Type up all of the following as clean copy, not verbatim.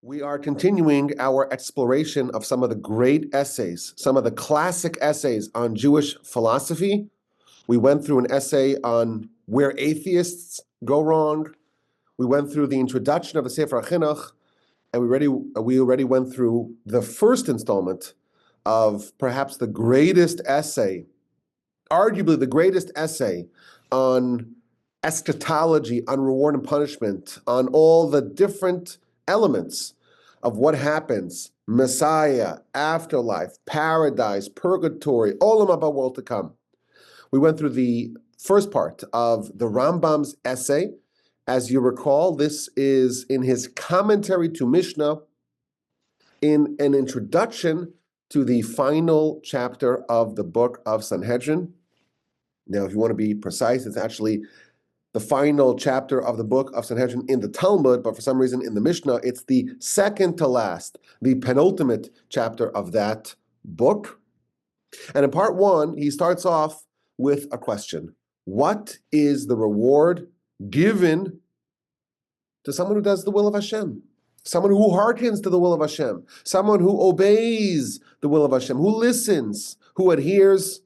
We are continuing our exploration of some of the great essays, some of the classic essays on Jewish philosophy. We went through an essay on where atheists go wrong. We went through the introduction of the Sefer HaChinuch, and we already went through the first installment of perhaps the greatest essay, arguably the greatest essay on eschatology, on reward and punishment, on all the different elements of what happens, Messiah, afterlife, paradise, purgatory, Olam, Haba, world to come. We went through the first part of the Rambam's essay. As you recall, this is in his commentary to Mishnah, in an introduction to the final chapter of the book of Sanhedrin. Now, if you want to be precise, it's actually the final chapter of the book of Sanhedrin in the Talmud, but for some reason in the Mishnah, it's the second to last, the penultimate chapter of that book. And in part one, he starts off with a question. What is the reward given to someone who does the will of Hashem? Someone who hearkens to the will of Hashem, someone who obeys the will of Hashem, who listens, who adheres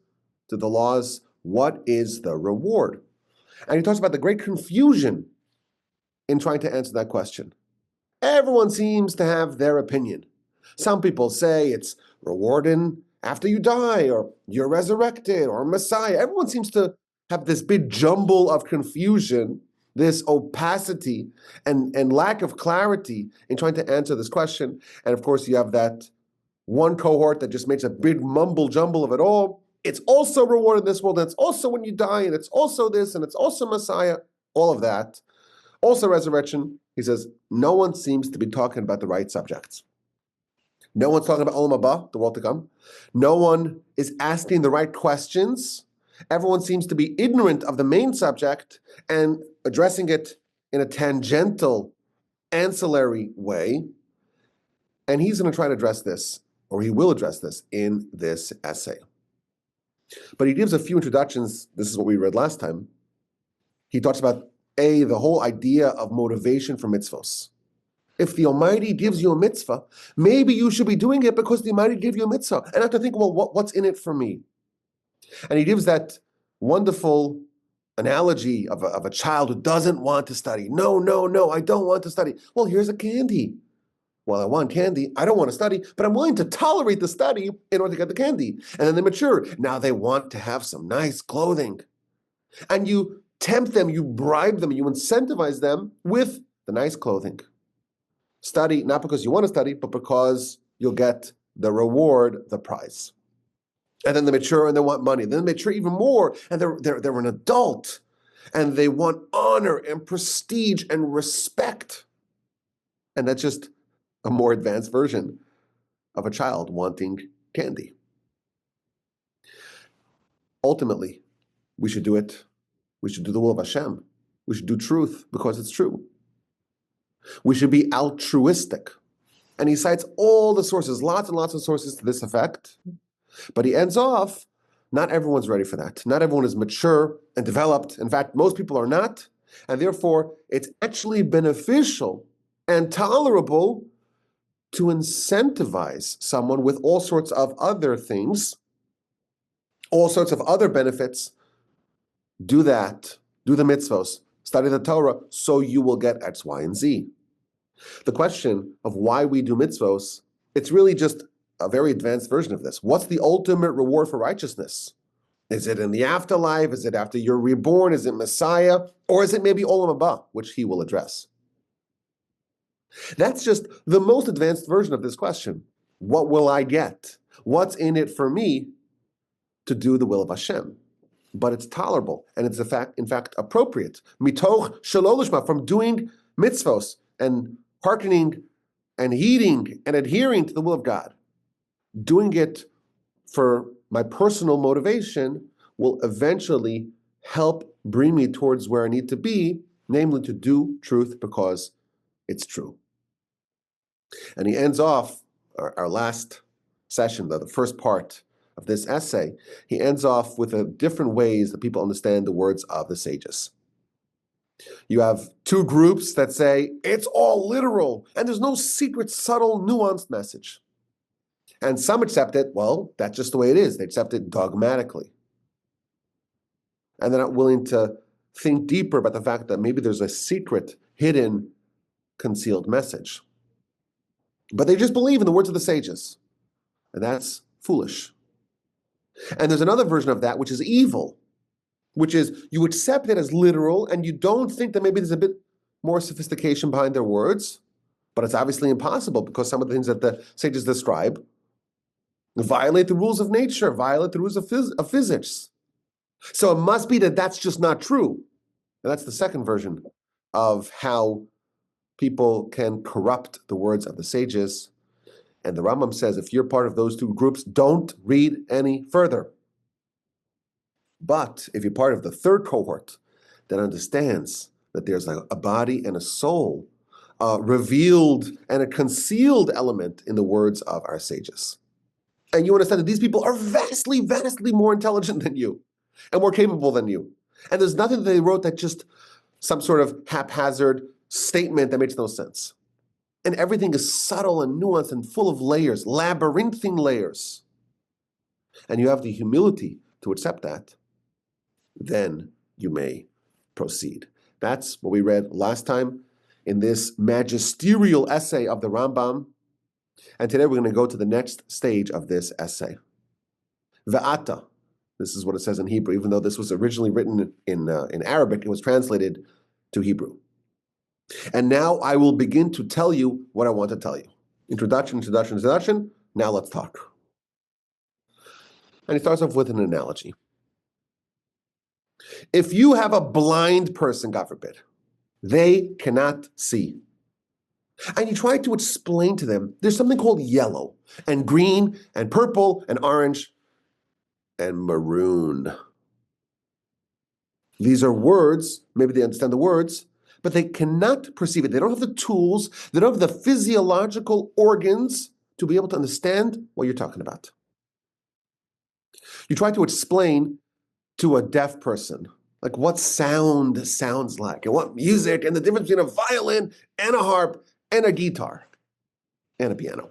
to the laws. What is the reward? And he talks about the great confusion in trying to answer that question. Everyone seems to have their opinion. Some people say it's rewarding after you die, or you're resurrected, or Messiah. Everyone seems to have this big jumble of confusion, this opacity and lack of clarity in trying to answer this question. And of course, you have that one cohort that just makes a big mumble jumble of it all. It's also reward in this world, and it's also when you die, and it's also this, and it's also Messiah, all of that. Also resurrection. He says, no one seems to be talking about the right subjects. No one's talking about Olam Haba, the world to come. No one is asking the right questions. Everyone seems to be ignorant of the main subject and addressing it in a tangential, ancillary way. And he's going to try to address this, or he will address this in this essay. But he gives a few introductions. This is what we read last time. He talks about, the whole idea of motivation for mitzvos. If the Almighty gives you a mitzvah, maybe you should be doing it because the Almighty gave you a mitzvah. And not to think, well, what's in it for me? And he gives that wonderful analogy of a child who doesn't want to study. No, I don't want to study. Well, here's a candy. Well, I want candy. I don't want to study, but I'm willing to tolerate the study in order to get the candy. And then they mature. Now they want to have some nice clothing. And you tempt them, you bribe them, you incentivize them with the nice clothing. Study, not because you want to study, but because you'll get the reward, the prize. And then they mature and they want money. Then they mature even more, and they're an adult. And they want honor and prestige and respect. And that's just a more advanced version of a child wanting candy. Ultimately, we should do it. We should do the will of Hashem. We should do truth because it's true. We should be altruistic. And he cites all the sources, lots and lots of sources to this effect. But he ends off, not everyone's ready for that. Not everyone is mature and developed. In fact, most people are not. And therefore, it's actually beneficial and tolerable to incentivize someone with all sorts of other things, all sorts of other benefits. Do that, do the mitzvos, study the Torah, so you will get X, Y, and Z. The question of why we do mitzvos, it's really just a very advanced version of this. What's the ultimate reward for righteousness? Is it in the afterlife? Is it after you're reborn? Is it Messiah? Or is it maybe Olam Haba, which he will address? That's just the most advanced version of this question. What will I get? What's in it for me to do the will of Hashem? But it's tolerable, and it's in fact appropriate. Mitoch shelo lishma, from doing mitzvos and hearkening and heeding and adhering to the will of God. Doing it for my personal motivation will eventually help bring me towards where I need to be, namely to do truth because it's true. And he ends off our last session, the first part of this essay. He ends off with different ways that people understand the words of the sages. You have two groups that say it's all literal and there's no secret, subtle, nuanced message. And some accept it, well, that's just the way it is. They accept it dogmatically. And they're not willing to think deeper about the fact that maybe there's a secret, hidden, concealed message. But they just believe in the words of the sages. And that's foolish. And there's another version of that, which is evil, which is you accept it as literal and you don't think that maybe there's a bit more sophistication behind their words, but it's obviously impossible because some of the things that the sages describe violate the rules of nature, violate the rules of physics. So it must be that that's just not true. And that's the second version of how people can corrupt the words of the sages. And the Rambam says, if you're part of those two groups, don't read any further. But if you're part of the third cohort that understands that there's a body and a soul, a revealed and a concealed element in the words of our sages, and you understand that these people are vastly, vastly more intelligent than you and more capable than you, and there's nothing that they wrote that just some sort of haphazard statement that makes no sense. And everything is subtle and nuanced and full of layers, labyrinthine layers. And you have the humility to accept that, then you may proceed. That's what we read last time in this magisterial essay of the Rambam. And today we're going to go to the next stage of this essay. Ve'ata. This is what it says in Hebrew. Even though this was originally written in Arabic, it was translated to Hebrew. And now I will begin to tell you what I want to tell you. Introduction. Now let's talk. And he starts off with an analogy. If you have a blind person, God forbid, they cannot see, and you try to explain to them, there's something called yellow and green and purple and orange and maroon. These are words, maybe they understand the words, but they cannot perceive it. They don't have the tools, they don't have the physiological organs to be able to understand what you're talking about. You try to explain to a deaf person, like what sound sounds like, and what music, and the difference between a violin and a harp and a guitar and a piano.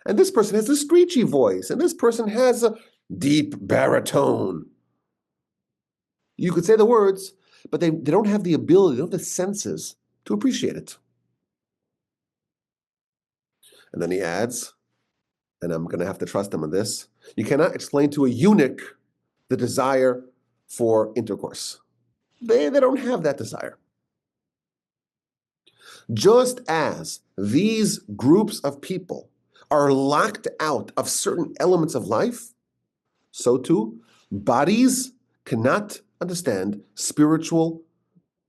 And this person has a screechy voice, and this person has a deep baritone. You could say the words, but they don't have the ability, they don't have the senses to appreciate it. And then he adds, and I'm going to have to trust him on this, you cannot explain to a eunuch the desire for intercourse. They don't have that desire. Just as these groups of people are locked out of certain elements of life, so too, bodies cannot understand spiritual,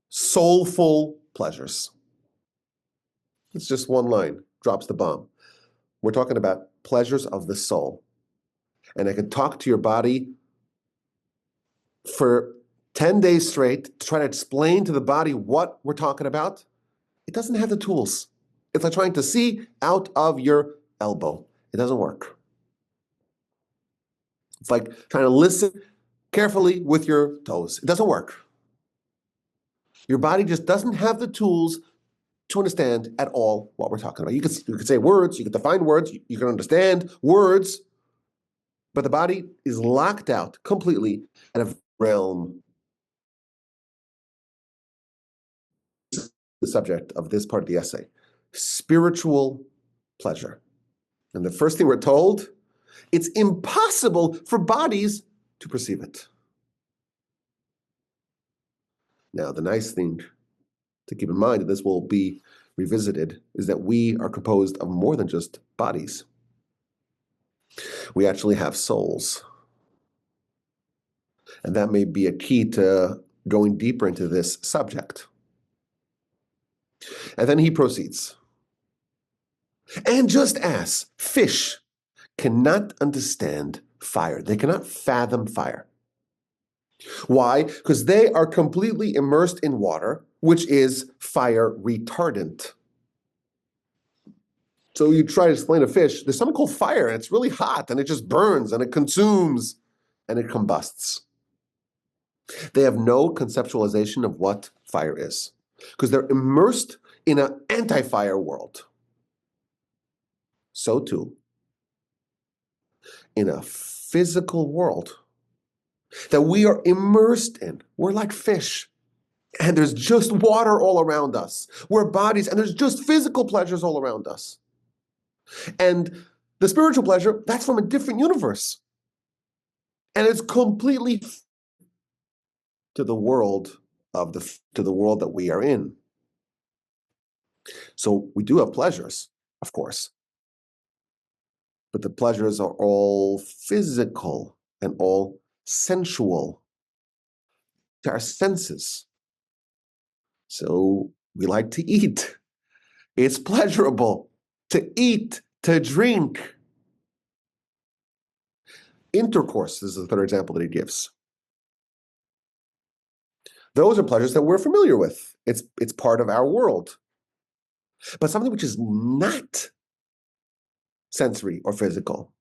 soulful pleasures. It's just one line, drops the bomb. We're talking about pleasures of the soul. And I could talk to your body for 10 days straight to try to explain to the body what we're talking about. It doesn't have the tools. It's like trying to see out of your elbow. It doesn't work. It's like trying to listen carefully with your toes. It doesn't work. Your body just doesn't have the tools to understand at all what we're talking about. You could say words, you could define words, you can understand words, but the body is locked out completely in a realm. The subject of this part of the essay, spiritual pleasure. And the first thing we're told, it's impossible for bodies to perceive it. Now, the nice thing to keep in mind, and this will be revisited, is that we are composed of more than just bodies. We actually have souls. And that may be a key to going deeper into this subject. And then he proceeds. And just as fish cannot understand fire, they cannot fathom fire. Why? Because they are completely immersed in water, which is fire retardant. So you try to explain to fish, there's something called fire, and it's really hot, and it just burns, and it consumes, and it combusts. They have no conceptualization of what fire is because they're immersed in an anti-fire world. So too, in a physical world that we are immersed in, we're like fish. And there's just water all around us. We're bodies, and there's just physical pleasures all around us. And the spiritual pleasure, that's from a different universe. And it's completely to the world to the world that we are in. So we do have pleasures, of course. But the pleasures are all physical and all sensual to our senses. So we like to eat. It's pleasurable to eat, to drink. Intercourse is the third example that he gives. Those are pleasures that we're familiar with. It's part of our world. But something which is not sensory or physical,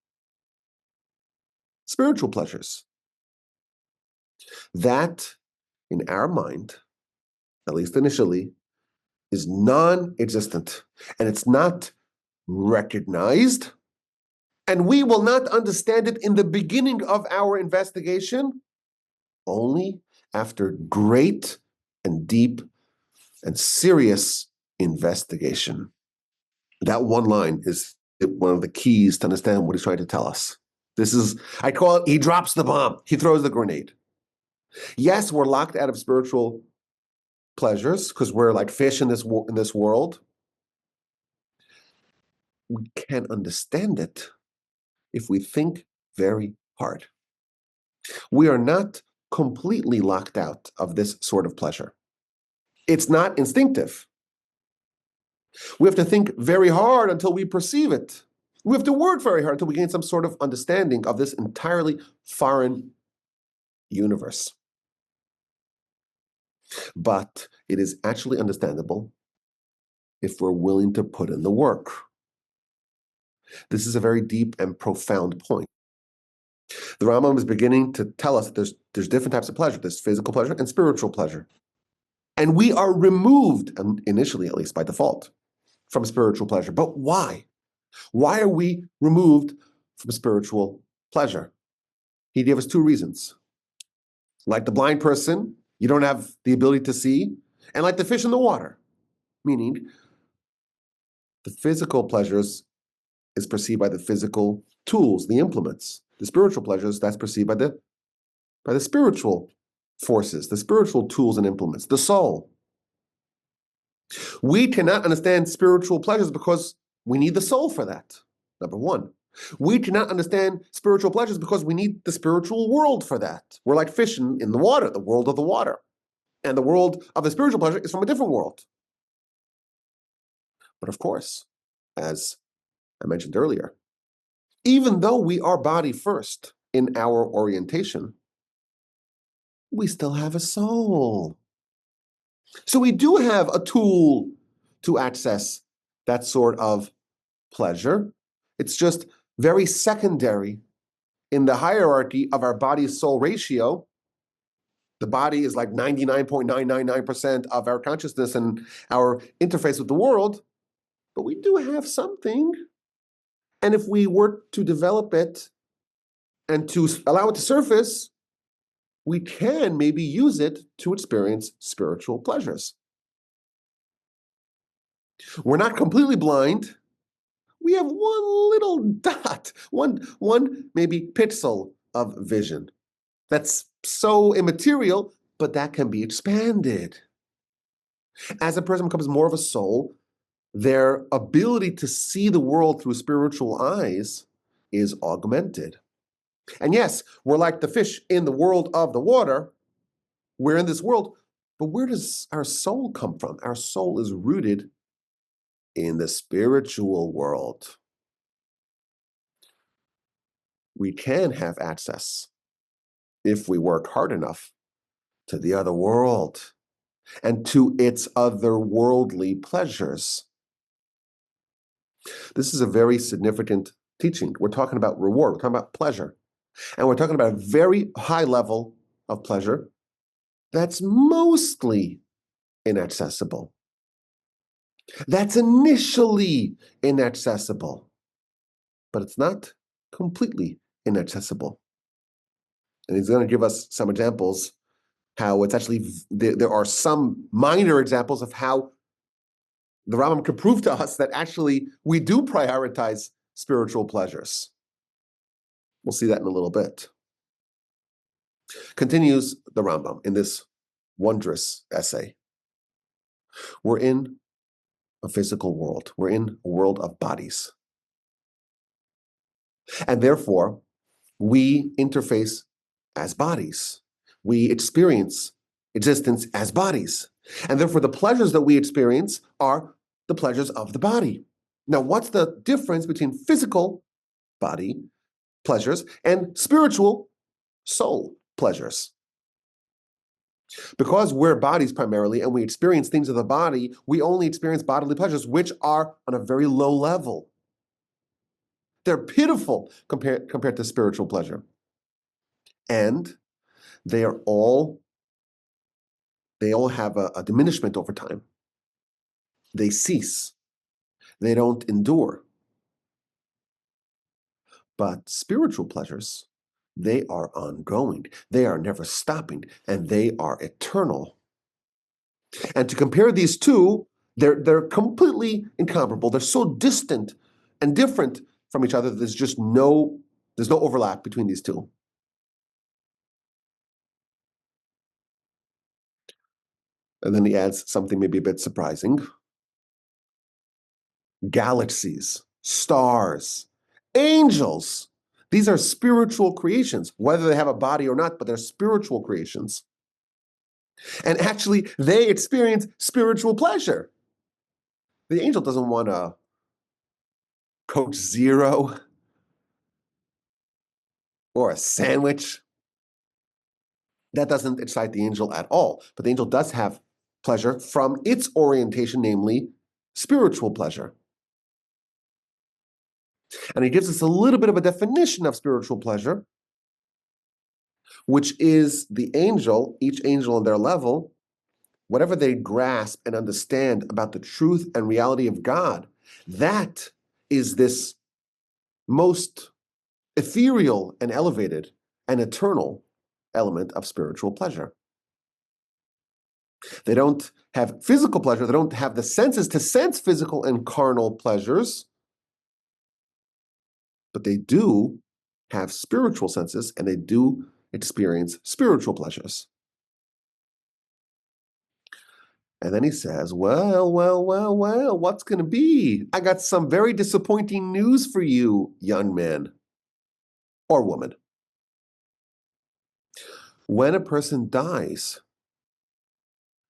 spiritual pleasures, that in our mind, at least initially, is non-existent, and it's not recognized, and we will not understand it in the beginning of our investigation, only after great and deep and serious investigation. That one line is one of the keys to understand what he's trying to tell us. This is, I call it, he drops the bomb, he throws the grenade. Yes, we're locked out of spiritual pleasures because we're like fish in this world. We can understand it if we think very hard. We are not completely locked out of this sort of pleasure. It's not instinctive. We have to think very hard until we perceive it. We have to work very hard until we gain some sort of understanding of this entirely foreign universe. But it is actually understandable if we're willing to put in the work. This is a very deep and profound point. The Rambam is beginning to tell us that there's different types of pleasure. There's physical pleasure and spiritual pleasure. And we are removed, initially at least by default, from spiritual pleasure. But why? Why are we removed from spiritual pleasure? He gave us two reasons. Like the blind person, you don't have the ability to see, and like the fish in the water, meaning the physical pleasures is perceived by the physical tools, the implements. The spiritual pleasures, that's perceived by the spiritual forces, the spiritual tools and implements, the soul. We cannot understand spiritual pleasures because we need the soul for that, number one. We cannot understand spiritual pleasures because we need the spiritual world for that. We're like fish in the water, the world of the water. And the world of the spiritual pleasure is from a different world. But of course, as I mentioned earlier, even though we are body first in our orientation, we still have a soul. So we do have a tool to access that sort of pleasure. It's just very secondary in the hierarchy of our body-soul ratio. The body is like 99.999% of our consciousness and our interface with the world, but we do have something. And if we were to develop it and to allow it to surface, we can maybe use it to experience spiritual pleasures. We're not completely blind. We have one little dot, one maybe pixel of vision. That's so immaterial, but that can be expanded. As a person becomes more of a soul, their ability to see the world through spiritual eyes is augmented. And yes, we're like the fish in the world of the water. We're in this world, but where does our soul come from? Our soul is rooted in the spiritual world. We can have access, if we work hard enough, to the other world and to its otherworldly pleasures. This is a very significant teaching. We're talking about reward, we're talking about pleasure, and we're talking about a very high level of pleasure that's mostly inaccessible. That's initially inaccessible, but it's not completely inaccessible. And he's going to give us some examples how it's actually, there are some minor examples of how the Rambam could prove to us that actually we do prioritize spiritual pleasures. We'll see that in a little bit. Continues the Rambam in this wondrous essay. We're in a physical world. We're in a world of bodies. And therefore, we interface as bodies. We experience existence as bodies. And therefore, the pleasures that we experience are the pleasures of the body. Now, what's the difference between physical body pleasures and spiritual soul pleasures? Because we're bodies primarily and we experience things of the body, we only experience bodily pleasures, which are on a very low level. They're pitiful compared to spiritual pleasure. And they all have a diminishment over time. They cease. They don't endure. But spiritual pleasures, they are ongoing. They are never stopping, and they are eternal. And to compare these two, they're completely incomparable. They're so distant and different from each other. There's no overlap between these two. And then he adds something maybe a bit surprising. Galaxies, stars, angels. These are spiritual creations, whether they have a body or not, but they're spiritual creations. And actually, they experience spiritual pleasure. The angel doesn't want a Coke Zero or a sandwich. That doesn't excite the angel at all. But the angel does have pleasure from its orientation, namely spiritual pleasure. And he gives us a little bit of a definition of spiritual pleasure, which is the angel, each angel on their level, whatever they grasp and understand about the truth and reality of God, that is this most ethereal and elevated and eternal element of spiritual pleasure. They don't have physical pleasure. They don't have the senses to sense physical and carnal pleasures, but they do have spiritual senses and they do experience spiritual pleasures. And then he says, well, what's going to be? I got some very disappointing news for you, young man or woman. When a person dies,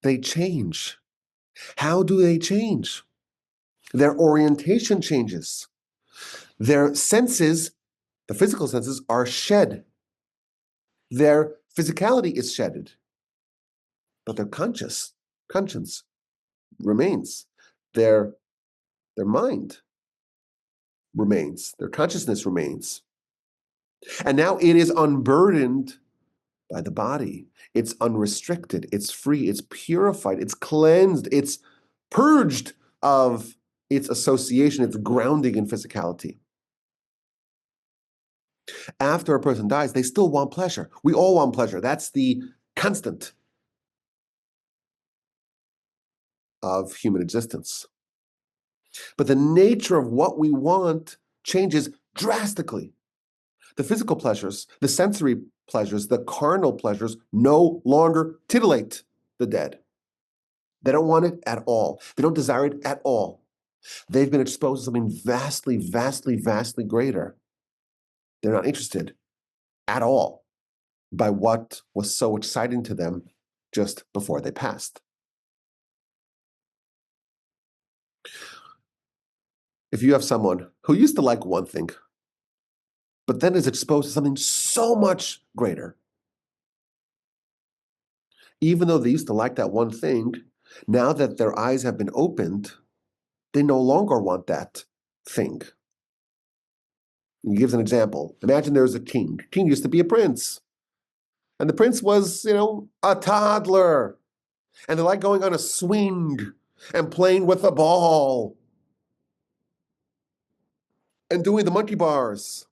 they change. How do they change? Their orientation changes. Their senses, the physical senses, are shed. Their physicality is shedded. But their conscience remains. Their mind remains. Their consciousness remains. And now it is unburdened by the body. It's unrestricted. It's free. It's purified. It's cleansed. It's purged of its association, its grounding in physicality. After a person dies, they still want pleasure. We all want pleasure. That's the constant of human existence. But the nature of what we want changes drastically. The physical pleasures, the sensory pleasures, the carnal pleasures no longer titillate the dead. They don't want it at all. They don't desire it at all. They've been exposed to something vastly, vastly, vastly greater. They're not interested at all by what was so exciting to them just before they passed. If you have someone who used to like one thing, but then is exposed to something so much greater, even though they used to like that one thing, now that their eyes have been opened, they no longer want that thing. He gives an example. Imagine there's a king. King used to be a prince. And the prince was, a toddler. And they like going on a swing and playing with a ball and doing the monkey bars.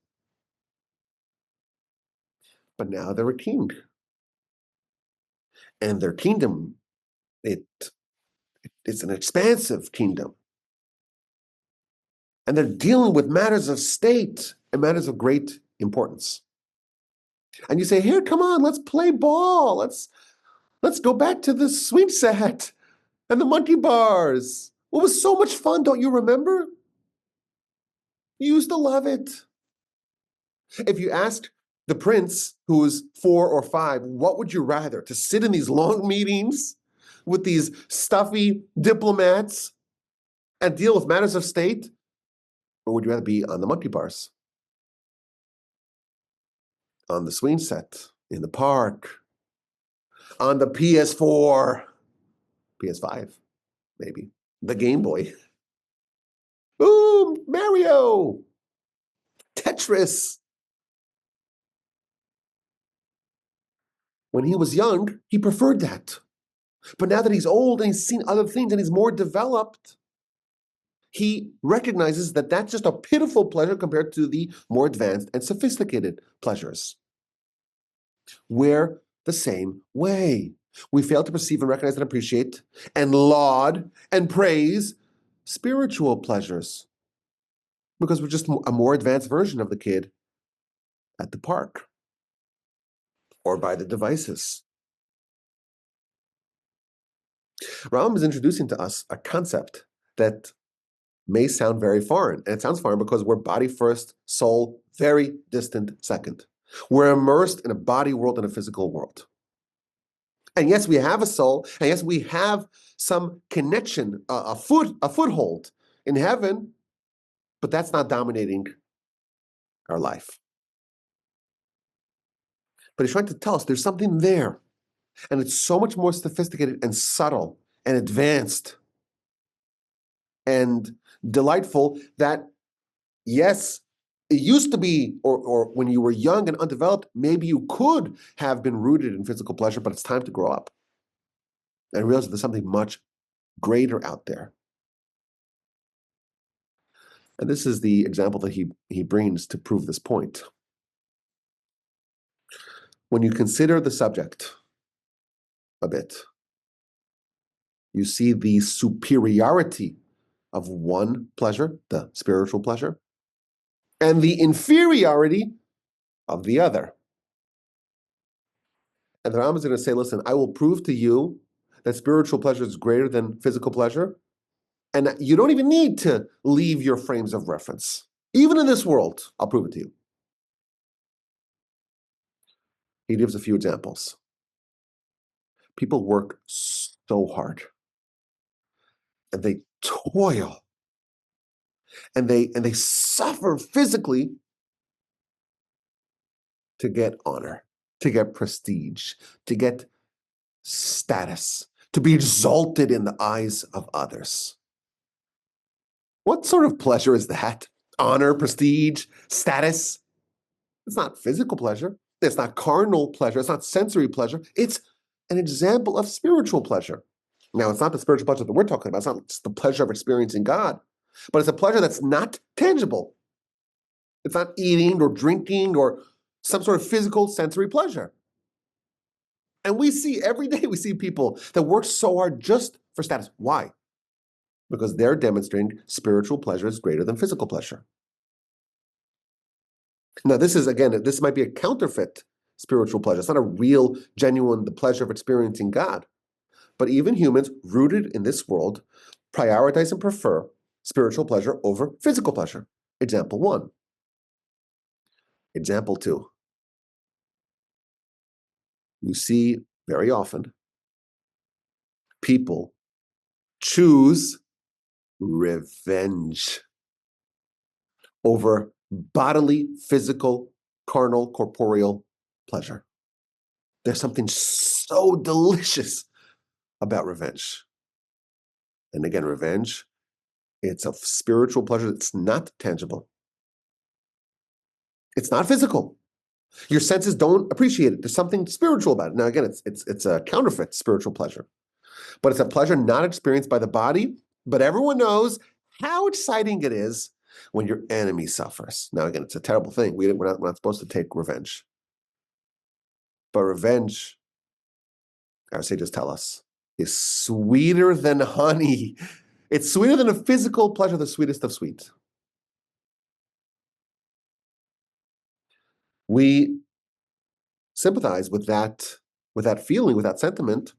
But now they're a king. And their kingdom, it's an expansive kingdom. And they're dealing with matters of state and matters of great importance. And you say, here, come on, let's play ball. Let's go back to the swing set and the monkey bars. It was so much fun, don't you remember? You used to love it. If you asked the prince, who was 4 or 5, what would you rather? To sit in these long meetings with these stuffy diplomats and deal with matters of state? Or would you rather be on the monkey bars? On the swing set, in the park, on the PS4, PS5, maybe, the Game Boy. Ooh, Mario, Tetris. When he was young, he preferred that. But now that he's old and he's seen other things and he's more developed, he recognizes that that's just a pitiful pleasure compared to the more advanced and sophisticated pleasures. We're the same way. We fail to perceive and recognize and appreciate and laud and praise spiritual pleasures because we're just a more advanced version of the kid at the park or by the devices. Rambam is introducing to us a concept that may sound very foreign. And it sounds foreign because we're body first, soul very distant second. We're immersed in a body world and a physical world. And yes, we have a soul, and yes, we have some connection, a foothold in heaven, but that's not dominating our life. But he's trying to tell us there's something there, and it's so much more sophisticated and subtle and advanced and delightful that, yes, it used to be, or when you were young and undeveloped, maybe you could have been rooted in physical pleasure, but it's time to grow up and realize there's something much greater out there. And this is the example that he brings to prove this point. When you consider the subject a bit, you see the superiority of one pleasure, the spiritual pleasure, and the inferiority of the other. And the Rambam is going to say, listen, I will prove to you that spiritual pleasure is greater than physical pleasure. And you don't even need to leave your frames of reference. Even in this world, I'll prove it to you. He gives a few examples. People work so hard. And they toil. And they suffer physically to get honor, to get prestige, to get status, to be exalted in the eyes of others. What sort of pleasure is that? Honor, prestige, status? It's not physical pleasure. It's not carnal pleasure. It's not sensory pleasure. It's an example of spiritual pleasure. Now, it's not the spiritual pleasure that we're talking about. It's not just the pleasure of experiencing God, but it's a pleasure that's not tangible. It's not eating or drinking or some sort of physical sensory pleasure. And we see every day, we see people that work so hard just for status. Why? Because they're demonstrating spiritual pleasure is greater than physical pleasure. Now, this might be a counterfeit spiritual pleasure. It's not a real, genuine, the pleasure of experiencing God. But even humans rooted in this world prioritize and prefer spiritual pleasure over physical pleasure. Example 1. Example 2. You see very often people choose revenge over bodily, physical, carnal, corporeal pleasure. There's something so delicious about revenge. And again, revenge, it's a spiritual pleasure that's not tangible. It's not physical. Your senses don't appreciate it. There's something spiritual about it. Now, again, it's a counterfeit spiritual pleasure, but it's a pleasure not experienced by the body. But everyone knows how exciting it is when your enemy suffers. Now, again, it's a terrible thing. We're not supposed to take revenge. But revenge, our sages tell us, is sweeter than honey. It's sweeter than a physical pleasure, the sweetest of sweet. We sympathize with that feeling, with that sentiment.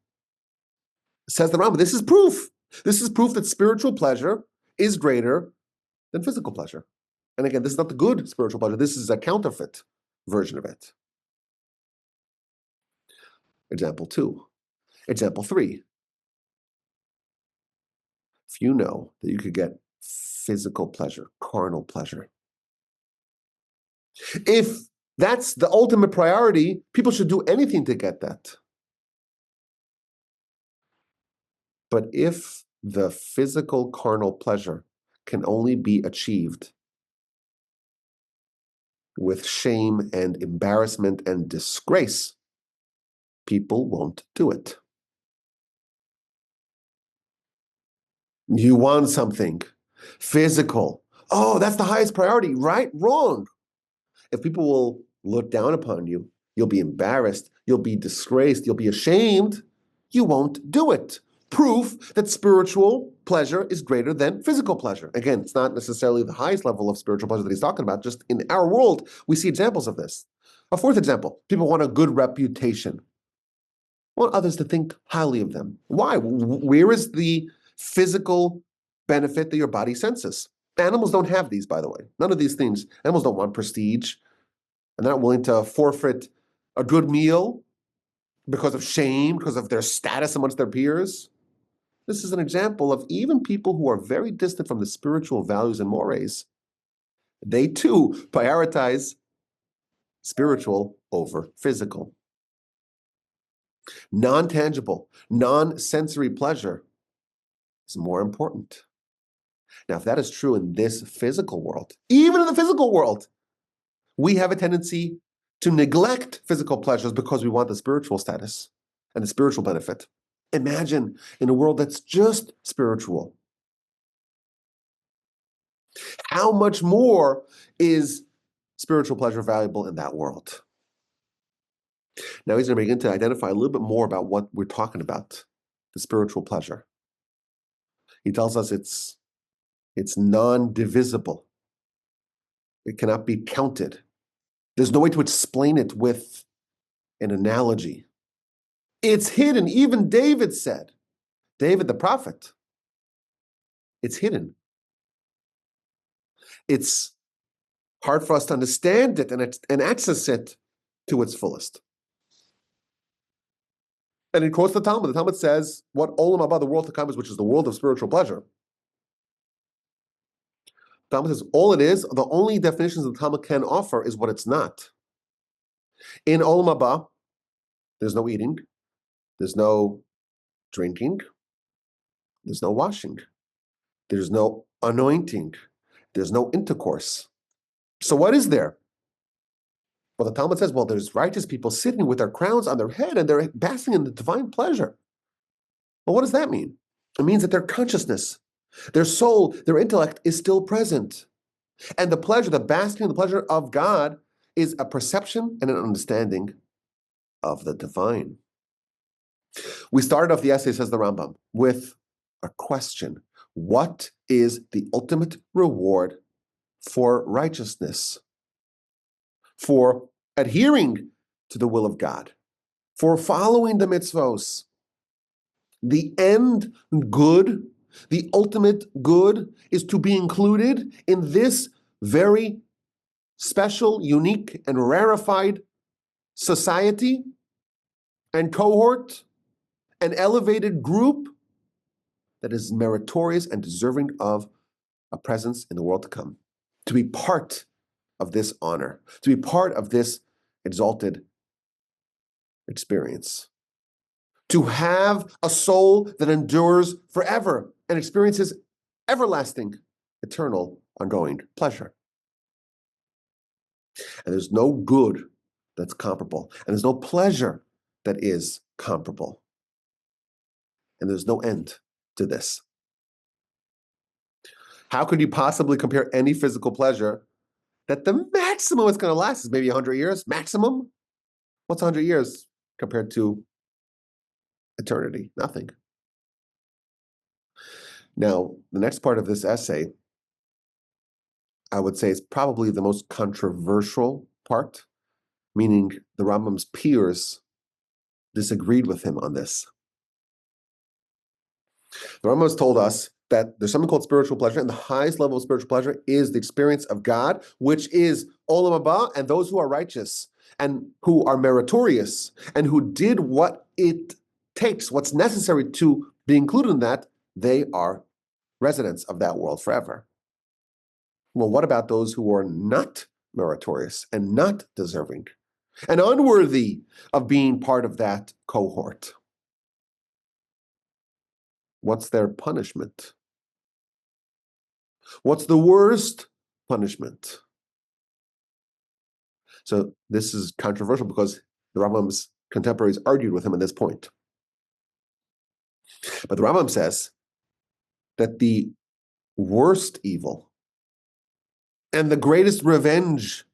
Says the Rambam, this is proof. This is proof that spiritual pleasure is greater than physical pleasure. And again, this is not the good spiritual pleasure. This is a counterfeit version of it. Example 2. Example 3. If you know that you could get physical pleasure, carnal pleasure, if that's the ultimate priority, people should do anything to get that. But if the physical carnal pleasure can only be achieved with shame and embarrassment and disgrace, people won't do it. You want something physical. Oh, that's the highest priority, right? Wrong. If people will look down upon you, you'll be embarrassed, you'll be disgraced, you'll be ashamed, you won't do it. Proof that spiritual pleasure is greater than physical pleasure. Again, it's not necessarily the highest level of spiritual pleasure that he's talking about. Just in our world, we see examples of this. A fourth example, people want a good reputation. Want others to think highly of them. Why? Where is the physical benefit that your body senses? Animals don't have these, by the way. None of these things. Animals don't want prestige, and they're not willing to forfeit a good meal because of shame, because of their status amongst their peers. This is an example of even people who are very distant from the spiritual values and mores. They too prioritize spiritual over physical. Non-tangible, non-sensory pleasure is more important. Now, if that is true in this physical world, even in the physical world, we have a tendency to neglect physical pleasures because we want the spiritual status and the spiritual benefit. Imagine in a world that's just spiritual. How much more is spiritual pleasure valuable in that world? Now he's going to begin to identify a little bit more about what we're talking about, the spiritual pleasure. He tells us it's non-divisible. It cannot be counted. There's no way to explain it with an analogy. It's hidden. Even David said, David the prophet, it's hidden. It's hard for us to understand it and access it to its fullest. And he quotes the Talmud. The Talmud says, what Olam Haba, the world to come, is, which is the world of spiritual pleasure. The Talmud says, all it is, the only definitions the Talmud can offer is what it's not. In Olam Haba, there's no eating, there's no drinking, there's no washing, there's no anointing, there's no intercourse. So what is there? Well, the Talmud says, well, there's righteous people sitting with their crowns on their head and they're basking in the divine pleasure. Well, what does that mean? It means that their consciousness, their soul, their intellect is still present. And the pleasure, the basking, the pleasure of God is a perception and an understanding of the divine. We started off the essay, says the Rambam, with a question. What is the ultimate reward for righteousness? For adhering to the will of God? For following the mitzvos? The end good, the ultimate good, is to be included in this very special, unique, and rarefied society and cohort, an elevated group that is meritorious and deserving of a presence in the world to come. To be part of this honor, to be part of this exalted experience. To have a soul that endures forever and experiences everlasting, eternal, ongoing pleasure. And there's no good that's comparable. And there's no pleasure that is comparable. And there's no end to this. How could you possibly compare any physical pleasure that the maximum it's going to last is maybe 100 years? Maximum? What's 100 years compared to eternity? Nothing. Now, the next part of this essay, I would say, is probably the most controversial part, meaning the Rambam's peers disagreed with him on this. The Rambam has told us that there's something called spiritual pleasure, and the highest level of spiritual pleasure is the experience of God, which is Olam Haba, and those who are righteous and who are meritorious and who did what it takes, what's necessary to be included in that, they are residents of that world forever. Well, what about those who are not meritorious and not deserving and unworthy of being part of that cohort? What's their punishment? What's the worst punishment? So this is controversial because the Rambam's contemporaries argued with him on this point. But the Rambam says that the worst evil and the greatest revenge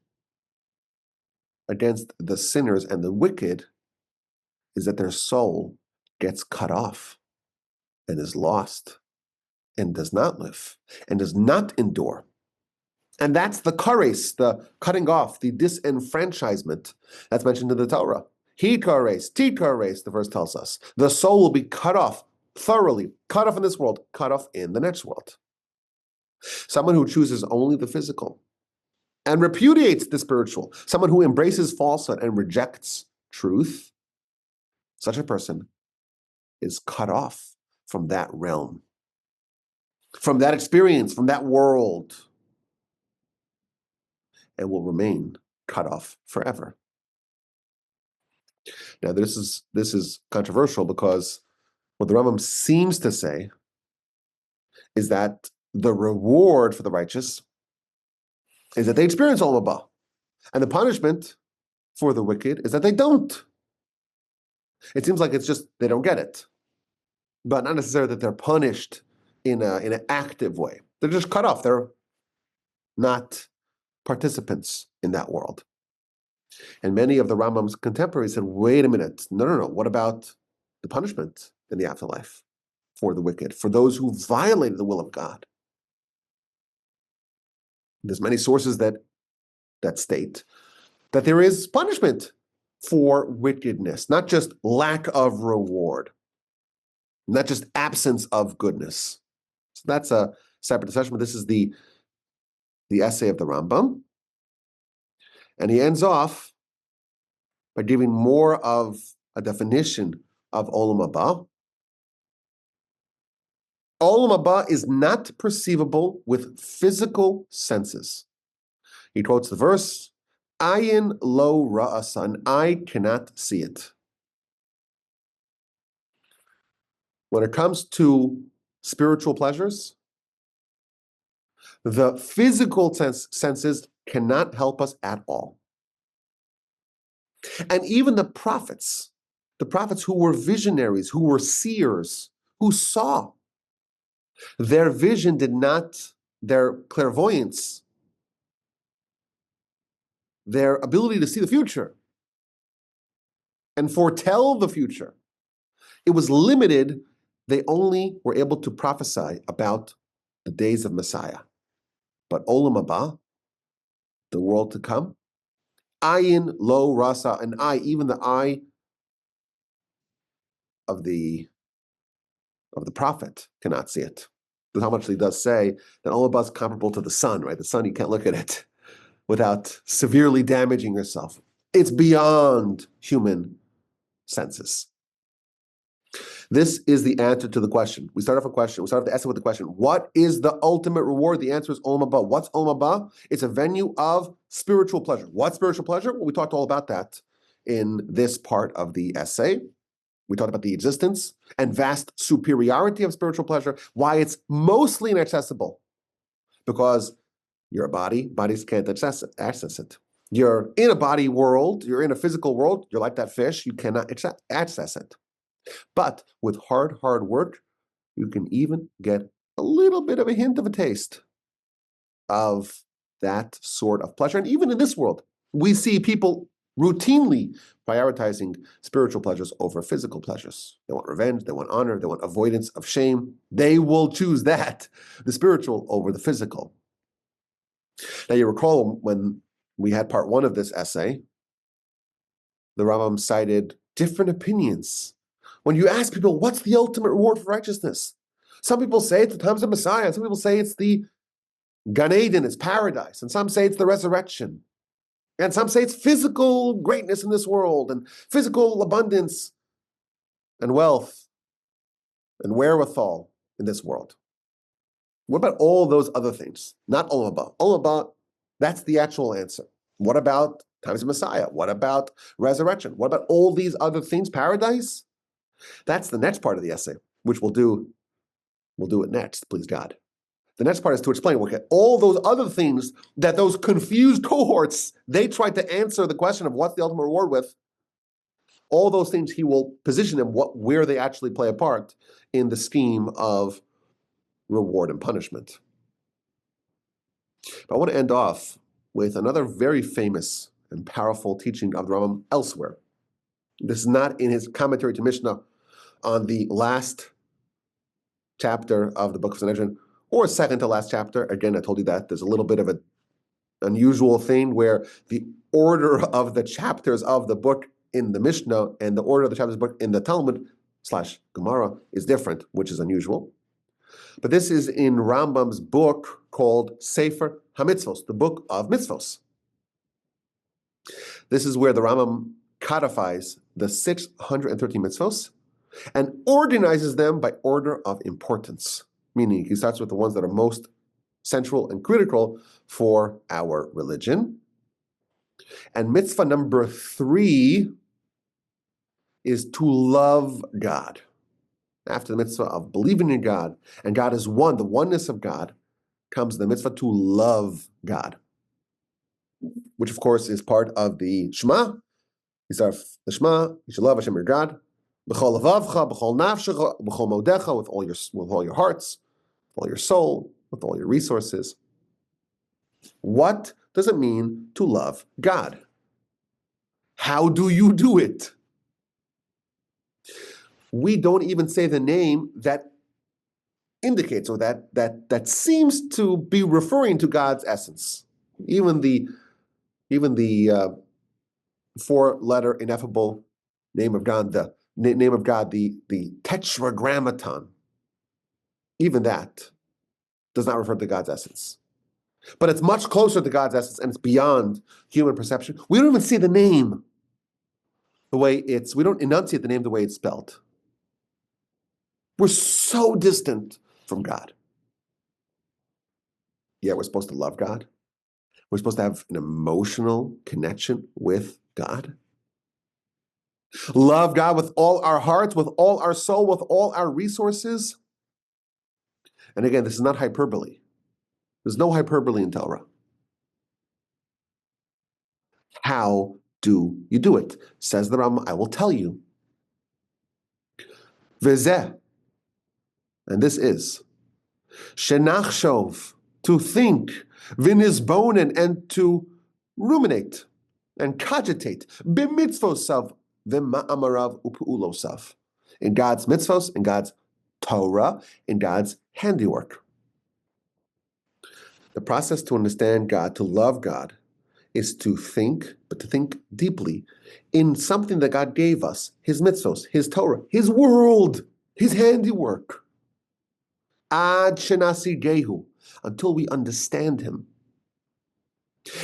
against the sinners and the wicked is that their soul gets cut off and is lost and does not live and does not endure. And that's the kares, the cutting off, the disenfranchisement that's mentioned in the Torah. He kares, ti kares, the verse tells us. The soul will be cut off thoroughly, cut off in this world, cut off in the next world. Someone who chooses only the physical and repudiates the spiritual, someone who embraces falsehood and rejects truth, such a person is cut off from that realm, from that experience, from that world, and will remain cut off forever. Now, this is controversial because what the Rambam seems to say is that the reward for the righteous is that they experience Olam Haba, and the punishment for the wicked is that they don't. It seems like it's just they don't get it, but not necessarily that they're punished in an active way. They're just cut off. They're not participants in that world. And many of the Rambam's contemporaries said, wait a minute, no. What about the punishment in the afterlife for the wicked, for those who violated the will of God? There's many sources that state that there is punishment for wickedness, not just lack of reward, not just absence of goodness. So that's a separate discussion, but this is the essay of the Rambam. And he ends off by giving more of a definition of Olam Haba. Olam Haba is not perceivable with physical senses. He quotes the verse, Ayin lo ra'asa, an eye cannot see it. When it comes to spiritual pleasures, the physical senses cannot help us at all. And even the prophets who were visionaries, who were seers, who saw, their vision did not, their clairvoyance, their ability to see the future and foretell the future, it was limited. They only were able to prophesy about the days of Messiah. But Olam Haba, the world to come, Ayin lo rasa, an eye, even the eye of the prophet cannot see it. The Talmud actually does say that Olam Haba is comparable to the sun, right? The sun, you can't look at it without severely damaging yourself. It's beyond human senses. This is the answer to the question. We start off the essay with the question, what is the ultimate reward? The answer is Olam Haba. What's Olam Haba? It's a venue of spiritual pleasure. What's spiritual pleasure? Well, we talked all about that in this part of the essay. We talked about the existence and vast superiority of spiritual pleasure, why it's mostly inaccessible, because you're a body, bodies can't access it. You're in a body world, you're in a physical world, you're like that fish, you cannot access it. But with hard work, you can even get a little bit of a hint of a taste of that sort of pleasure. And even in this world, we see people routinely prioritizing spiritual pleasures over physical pleasures. They want revenge, they want honor, they want avoidance of shame. They will choose that, the spiritual over the physical. Now, you recall when we had part one of this essay, the Rambam cited different opinions. When you ask people, what's the ultimate reward for righteousness? Some people say it's the times of Messiah. Some people say it's the Gan Eden, it's paradise. And some say it's the resurrection. And some say it's physical greatness in this world and physical abundance and wealth and wherewithal in this world. What about all those other things? Not Olam Haba. Olam Haba, that's the actual answer. What about times of Messiah? What about resurrection? What about all these other things? Paradise? That's the next part of the essay, which we'll do it next, please God. The next part is to explain, okay, all those other things that those confused cohorts, they tried to answer the question of what's the ultimate reward with. All those things he will position them where they actually play a part in the scheme of reward and punishment. But I want to end off with another very famous and powerful teaching of the Rambam elsewhere. This is not in his commentary to Mishnah on the last chapter of the book of Sanhedrin, or second to last chapter. Again, I told you that there's a little bit of an unusual thing where the order of the chapters of the book in the Mishnah and the order of the chapters of the book in the Talmud / Gemara is different, which is unusual. But this is in Rambam's book called Sefer HaMitzvos, the book of mitzvos. This is where the Rambam codifies the 613 mitzvos and organizes them by order of importance, meaning he starts with the ones that are most central and critical for our religion. And mitzvah number 3 is to love God. After the mitzvah of believing in God, and God is one, the oneness of God, comes the mitzvah to love God, which of course is part of the Shema. These are the Shema, you should love Hashem your God, b'chol levavcha, b'chol nafshecha, b'chol modecha, with all your hearts, with all your soul, with all your resources. What does it mean to love God? How do you do it? We don't even say the name that indicates or that seems to be referring to God's essence. Even the 4-letter ineffable name of God, the name of God, the tetragrammaton, even that does not refer to God's essence. But it's much closer to God's essence, and it's beyond human perception. We don't even see the name we don't enunciate the name the way it's spelled. We're so distant from God. Yet we're supposed to love God. We're supposed to have an emotional connection with God. Love God with all our hearts, with all our soul, with all our resources. And again, this is not hyperbole. There's no hyperbole in Torah. How do you do it? Says the Rambam, I will tell you. V'zeh, and this is, shenachshov, to think, v'nizbonen, and to ruminate and cogitate, b'mitzvosav, v'ma'amarav u'pu'ulosav, in God's mitzvos, in God's Torah, in God's handiwork. The process to understand God, to love God, is to think, but to think deeply in something that God gave us, His mitzvos, His Torah, His world, His handiwork. Ad shenasi gehu, until we understand Him.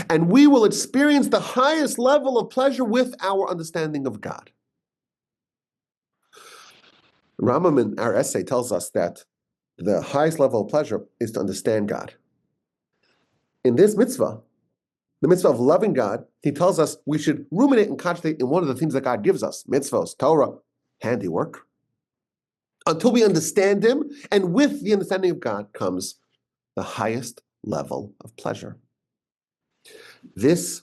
And we will experience the highest level of pleasure with our understanding of God. Rambam in our essay tells us that the highest level of pleasure is to understand God. In this mitzvah, the mitzvah of loving God, he tells us we should ruminate and concentrate in one of the things that God gives us, mitzvahs, Torah, handiwork, until we understand Him, and with the understanding of God comes the highest level of pleasure. This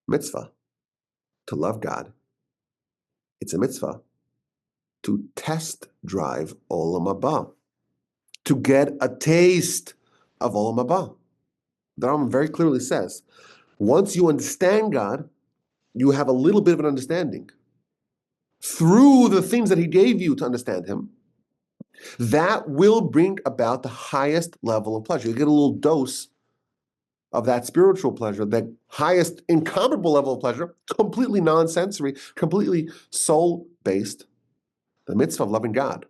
mitzvah to love God. It's a mitzvah to test drive Olam Haba, to get a taste of Olam Haba. The Rambam very clearly says, once you understand God, you have a little bit of an understanding. Through the things that he gave you to understand him, that will bring about the highest level of pleasure. You get a little dose of that spiritual pleasure, that highest incomparable level of pleasure, completely non-sensory, completely soul-based. The mitzvah of loving God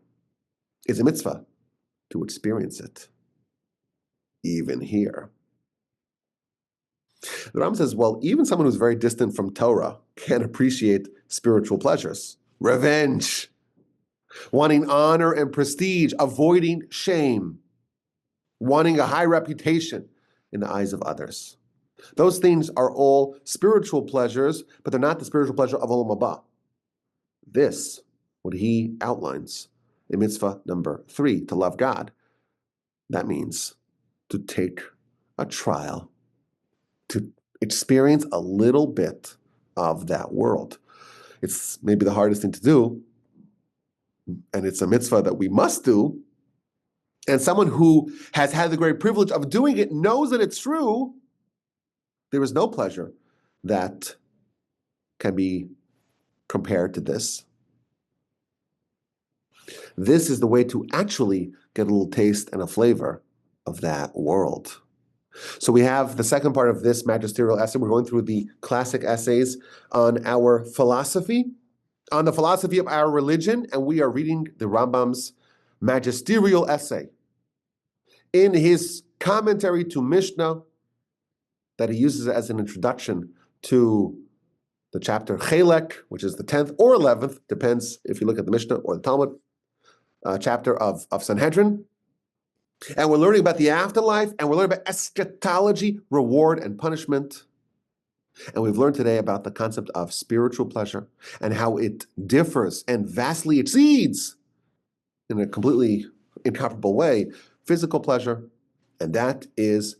is a mitzvah to experience it, even here. The Rambam says, well, even someone who's very distant from Torah can appreciate spiritual pleasures. Revenge, wanting honor and prestige, avoiding shame, wanting a high reputation in the eyes of others. Those things are all spiritual pleasures, but they're not the spiritual pleasure of Olam Haba. This, what he outlines in mitzvah number 3, to love God, that means to take a trial, to experience a little bit of that world. It's maybe the hardest thing to do, and it's a mitzvah that we must do. And someone who has had the great privilege of doing it knows that it's true. There is no pleasure that can be compared to this. This is the way to actually get a little taste and a flavor of that world. So we have the second part of this magisterial essay. We're going through the classic essays on our philosophy, on the philosophy of our religion, and we are reading the Rambam's magisterial essay. In his commentary to Mishnah, that he uses as an introduction to the chapter Chelek, which is the 10th or 11th, depends if you look at the Mishnah or the Talmud, chapter of Sanhedrin. And we're learning about the afterlife, and we're learning about eschatology, reward and punishment. And we've learned today about the concept of spiritual pleasure and how it differs and vastly exceeds, in a completely incomparable way, physical pleasure. And that is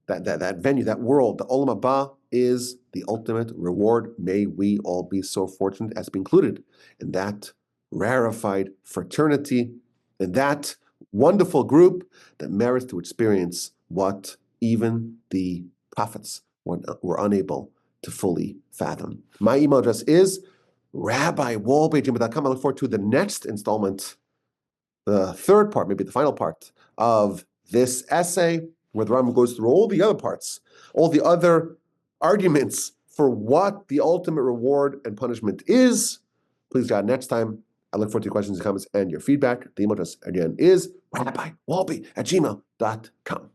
that venue, that world, the Olam Haba, is the ultimate reward. May we all be so fortunate as to be included in that rarefied fraternity, in that wonderful group that merits to experience what even the prophets were unable to fully fathom. My email address is rabbiwallpage.com. I look forward to the next installment, the third part, maybe the final part of this essay, where the Rambam goes through all the other parts, all the other arguments for what the ultimate reward and punishment is. Please, God, next time, I look forward to your questions and comments and your feedback. The email address, again, is rabbiwallpage@gmail.com.